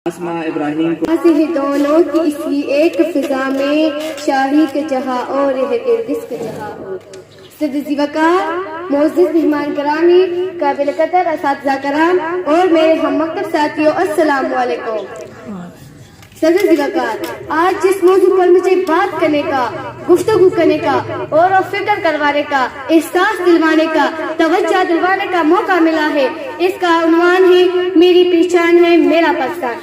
اسماء ابراہیم کو حاضر دونوں کی اسی ایک فضا میں شاہی کے جہاں اور ہے گردش کے جہاں اور صدر وقار معزز مہمان گرامی قابل قدر اساتذہ کرام اور میرے ہم مکتب ساتھیوں السلام علیکم۔ صدر وقار، آج جس موضوع پر مجھے بات کرنے کا، گفتگو کرنے کا اور فکر کروانے کا، احساس دلوانے کا، توجہ دلوانے کا موقع ملا ہے، اس کا عنوان ہے میری پہچان ہے میرا پاکستان۔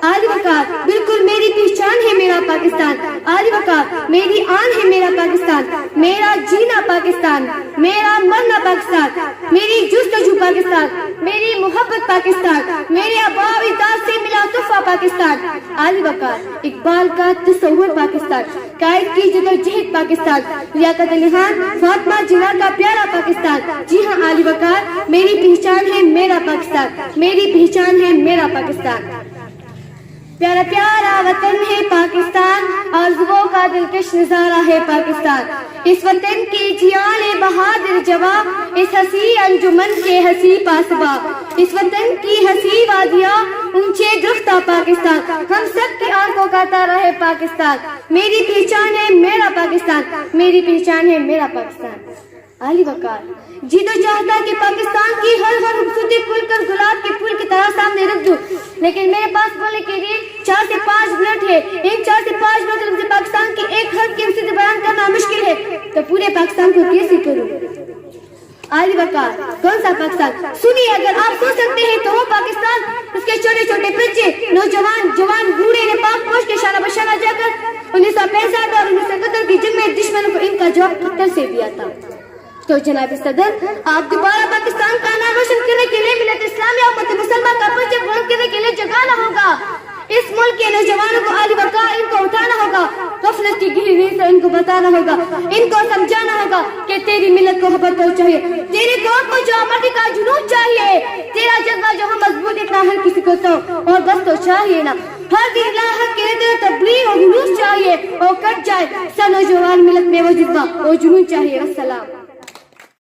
عالی وقار، بالکل میری پہچان ہے میرا پاکستان۔ عالی وقار، میری آن ہے میرا پاکستان، میرا جینا پاکستان، میرا مرنا پاکستان، میری جستجو پاکستان، میری محبت پاکستان، میرے آباء و اجداد سے ملا تحفہ پاکستان۔ عالی وقار، اقبال کا تصور پاکستان، قائد کی جدوجہد پاکستان، لیاقت علی خان، فاطمہ جناح کا پیارا پاکستان۔ جی ہاں عالی وقار، میری پہچان ہے میرا پاکستان، میری پہچان ہے میرا پاکستان۔ پیارا پیارا وطن ہے پاکستان، آرزوؤں کا دلکش نظارہ ہے پاکستان۔ اس وطن کی جیان بہادر جواں، اس ہنسی انجمن کے ہنسی پاسباں، اس وطن کی ہنسی وادیاں، اونچے درختہ پاکستان، ہم سب کی آنکھوں کا تارا ہے پاکستان۔ میری پہچان ہے میرا پاکستان، میری پہچان ہے میرا پاکستان۔ عالی وقار، جی تو چاہتا کہ پاکستان کی ہر خوبصورتی پھول کر گلاب کے پھول کی طرح سامنے رکھ دوں، لیکن میرے پاس بولنے کے لیے 4 سے 5 منٹ ہے۔ ان 4 سے 5 منٹ لفظ پاکستان کی ایک حرف کی امتیاز بیان کرنا مشکل ہے، تو پورے پاکستان کو کیسے کروں؟ عالی وقار، کون سا پاکستان؟ سنیے، اگر آپ سن سکتے ہیں تو وہ پاکستان، اس کے چھوٹے چھوٹے بچے، نوجوان، جوان، بوڑھے نے پاک پوش کے شانہ بشانہ جا کر 1965 اور 1971 کی جنگ میں دشمنوں کو ان کا جواب پتھر سے دیا تھا۔ تو جناب صدر، آپ دوبارہ پاکستان کا نام روشن کرنے کے لیے ملت اسلامیہ امت مسلمہ کا پرچم بلند کرنے کے لیے جگانا ہوگا۔ اس ملک کے نوجوانوں کو عالی وقار ان کو اٹھانا ہوگا، غفلت کی گہری نیند سے ان کو بتانا ہوگا، ان کو سمجھانا ہوگا کہ تیری ملت کو خبر تو چاہیے، تیرے قوم کو جو امردی کا جنون چاہیے، تیرا جذبہ جو ہم مضبوط اتنا ہر کسی کو تو اور بس تو چاہیے نا، ہر دن لاحق کے لیے تبلیغ اور خلوص چاہیے اور کٹ جائے سب نوجوان ملت میں وہ جذبہ اور جنون چاہیے۔ السلام۔